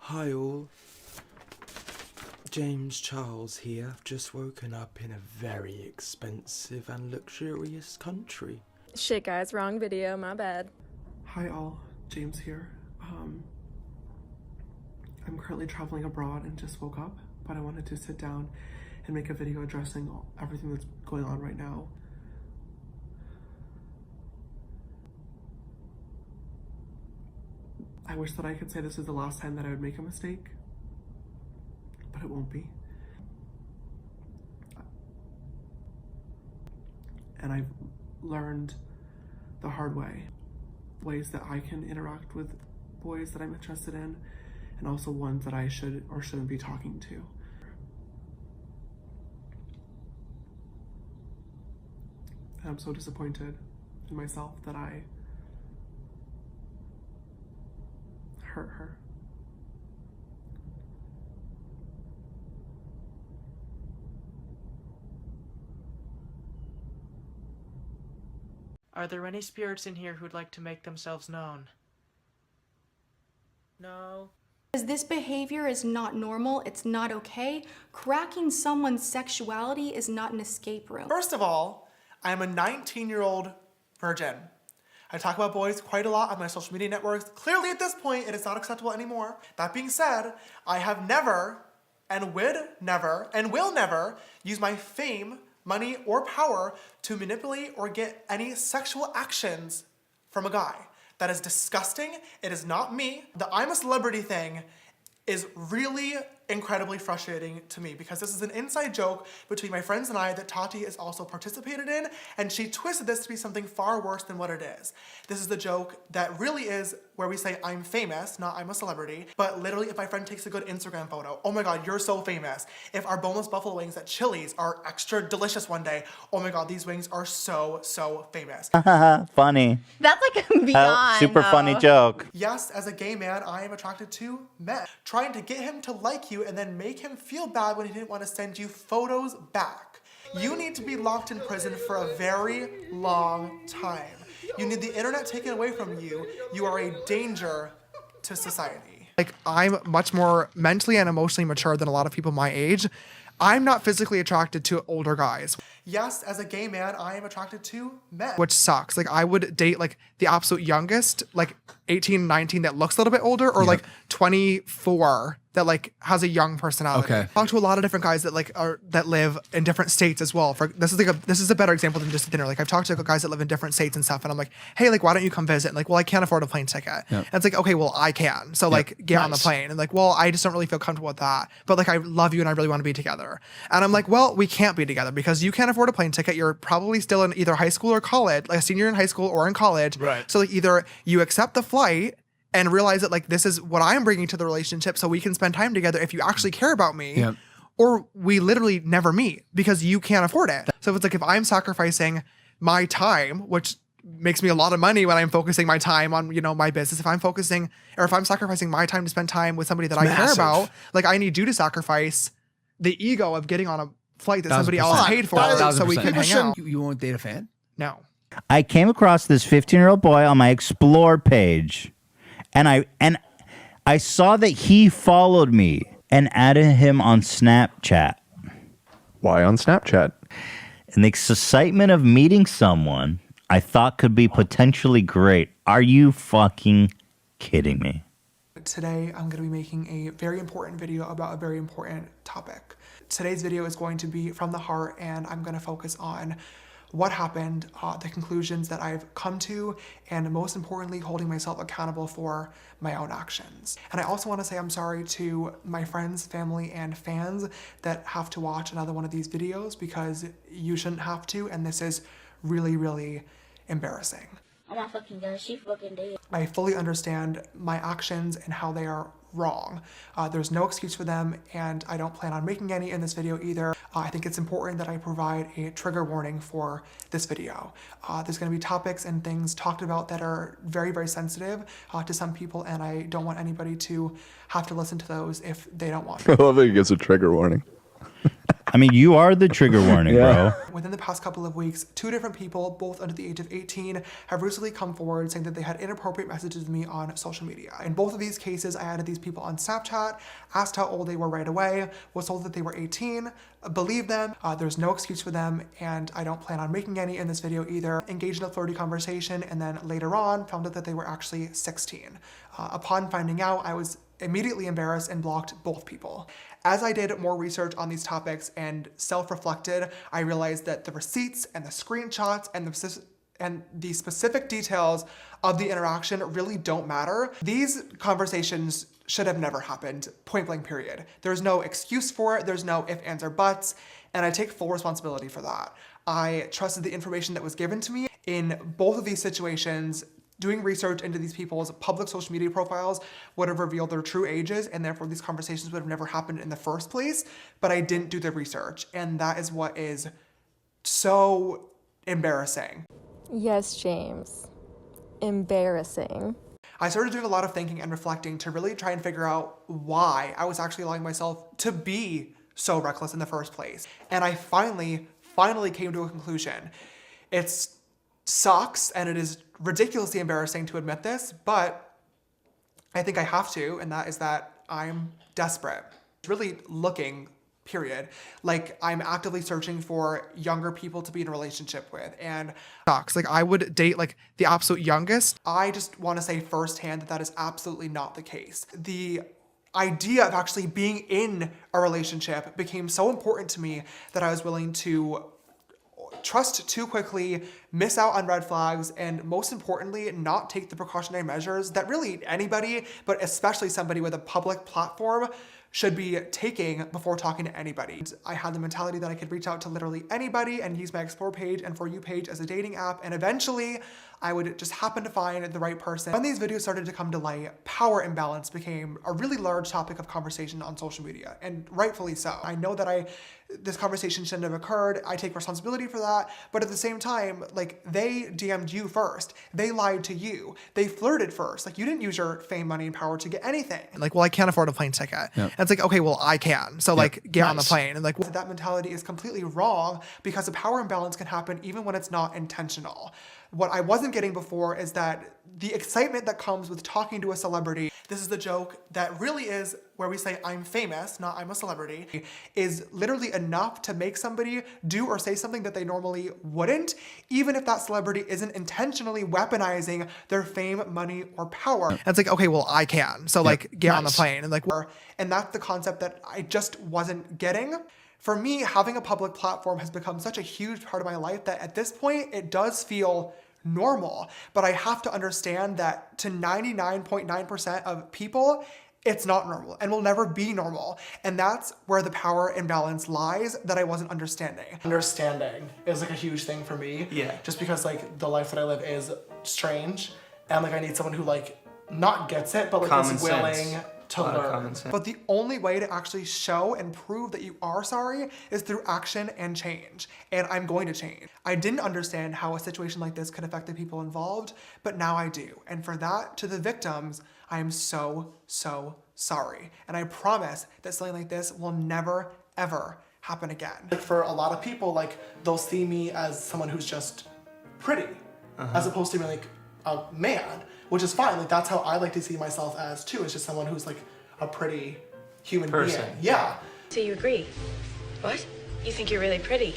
Hi all, James Charles here. I've just woken up in a very expensive and luxurious country. Shit guys, wrong video, my bad. Hi all, James here. I'm currently traveling abroad and just woke up, but I wanted to sit down and make a video addressing everything that's going on right now. I wish that I could say this is the last time that I would make a mistake, but it won't be. And I've learned the hard way, ways that I can interact with boys that I'm interested in, and also ones that I should or shouldn't be talking to. And I'm so disappointed in myself that I hurt her. Are there any spirits in here who'd like to make themselves known? No? Because this behavior is not normal, it's not okay. Cracking someone's sexuality is not an escape room. First of all, I am a 19-year-old virgin. I talk about boys quite a lot on my social media networks. Clearly at this point, it is not acceptable anymore. That being said, I have never, and would never, and will never use my fame, money, or power to manipulate or get any sexual actions from a guy. That is disgusting. It is not me. The I'm a celebrity thing is really incredibly frustrating to me because this is an inside joke between my friends and I that Tati has also participated in, and she twisted this to be something far worse than what it is. This is the joke that really is where we say I'm famous, not I'm a celebrity, but literally if my friend takes a good Instagram photo, oh my god, you're so famous. If our boneless buffalo wings at Chili's are extra delicious one day, oh my god, these wings are so famous. Funny. That's like beyond. Super funny joke. Yes, as a gay man, I am attracted to men. Trying to get him to like you and then make him feel bad when he didn't want to send you photos back. You need to be locked in prison for a very long time. You need the internet taken away from you. You are a danger to society. Like, I'm much more mentally and emotionally mature than a lot of people my age. I'm not physically attracted to older guys. Yes, as a gay man, I am attracted to men. Which sucks. Like, I would date like the absolute youngest, like 18, 19 that looks a little bit older, or like 24 that like has a young personality. Okay. I talk to a lot of different guys that like that live in different states as well. This is a better example than just dinner. Like, I've talked to guys that live in different states and stuff, and I'm like, hey, like, why don't you come visit? And like, well, I can't afford a plane ticket. And it's like, okay, well, I can. So like, get on the plane. And like, well, I just don't really feel comfortable with that. But like, I love you and I really want to be together. And I'm like, well, we can't be together because you can't afford a plane ticket. You're probably still in either high school or college, like a senior in high school or in college. Right. So like, either you accept the flight and realize that like this is what I'm bringing to the relationship so we can spend time together if you actually care about me, or we literally never meet because you can't afford it. So it's like, if I'm sacrificing my time, which makes me a lot of money when I'm focusing my time on, you know, my business, if I'm sacrificing my time to spend time with somebody that I care about, like, I need you to sacrifice the ego of getting on a flight that somebody else paid for so we can hang out. You won't date a fan? No. I came across this 15-year-old boy on my Explore page, and I saw that he followed me and added him on Snapchat. Why on Snapchat? And the excitement of meeting someone I thought could be potentially great. Are you fucking kidding me? Today, I'm going to be making a very important video about a very important topic. Today's video is going to be from the heart, and I'm going to focus on what happened, the conclusions that I've come to, and most importantly, holding myself accountable for my own actions. And I also want to say I'm sorry to my friends, family, and fans that have to watch another one of these videos, because you shouldn't have to, and this is really embarrassing. Oh my fucking god, she fucking dead. I fully understand my actions and how they are wrong. There's no excuse for them, and I don't plan on making any in this video either. I think it's important that I provide a trigger warning for this video. There's going to be topics and things talked about that are very sensitive to some people, and I don't want anybody to have to listen to those if they don't want to. I love that he gives a trigger warning. I mean, you are the trigger warning, bro. Within the past couple of weeks, 2 different people, both under the age of 18, have recently come forward saying that they had inappropriate messages with me on social media. In both of these cases, I added these people on Snapchat, asked how old they were right away, was told that they were 18, believed them, there's no excuse for them, and I don't plan on making any in this video either. Engaged in a flirty conversation, and then later on found out that they were actually 16. Upon finding out, I was immediately embarrassed and blocked both people. As I did more research on these topics and self-reflected, I realized that the receipts and the screenshots and the specific details of the interaction really don't matter. These conversations should have never happened, point blank period. There's no excuse for it, there's no ifs, ands, or buts, and I take full responsibility for that. I trusted the information that was given to me in both of these situations. Doing research into these people's public social media profiles would have revealed their true ages, and therefore these conversations would have never happened in the first place, but I didn't do the research, and that is what is so embarrassing. Yes, James. Embarrassing. I started doing a lot of thinking and reflecting to really try and figure out why I was actually allowing myself to be so reckless in the first place. And I finally came to a conclusion. It sucks, and it is ridiculously embarrassing to admit this, but I think I have to, and that is that I'm desperate. Really looking, period. Like, I'm actively searching for younger people to be in a relationship with, and sucks. Like, I would date like the absolute youngest. I just want to say firsthand that that is absolutely not the case. The idea of actually being in a relationship became so important to me that I was willing to trust too quickly, miss out on red flags, and most importantly, not take the precautionary measures that really anybody, but especially somebody with a public platform, should be taking before talking to anybody. I had the mentality that I could reach out to literally anybody and use my Explore page and For You page as a dating app, and eventually I would just happen to find the right person. When these videos started to come to light, power imbalance became a really large topic of conversation on social media, and rightfully so. I know that this conversation shouldn't have occurred. I take responsibility for that, but at the same time, like, they DM'd you first. They lied to you. They flirted first. Like, you didn't use your fame, money, and power to get anything. Like, well, I can't afford a plane ticket. Yep. And it's like, okay, well, I can. So like, get on the plane. And like, that mentality is completely wrong, because a power imbalance can happen even when it's not intentional. What I wasn't getting before is that the excitement that comes with talking to a celebrity, this is the joke that really is where we say I'm famous, not I'm a celebrity, is literally enough to make somebody do or say something that they normally wouldn't, even if that celebrity isn't intentionally weaponizing their fame, money, or power. And it's like, okay, well, I can. So like, get on the plane. And like, and that's the concept that I just wasn't getting. For me, having a public platform has become such a huge part of my life that at this point, it does feel normal. But I have to understand that to 99.9% of people, it's not normal and will never be normal. And that's where the power imbalance lies that I wasn't understanding. Understanding is like a huge thing for me. Yeah. Just because like the life that I live is strange, and like I need someone who like not gets it, but like is willing to learn. But the only way to actually show and prove that you are sorry is through action and change. And I'm going to change. I didn't understand how a situation like this could affect the people involved, but now I do. And for that, to the victims, I am so, so sorry. And I promise that something like this will never, ever happen again. Like, for a lot of people, like, they'll see me as someone who's just pretty, as opposed to being like a man. Which is fine, like that's how I like to see myself as too. It's just someone who's like a pretty human being. Yeah. So you agree? What? You think you're really pretty?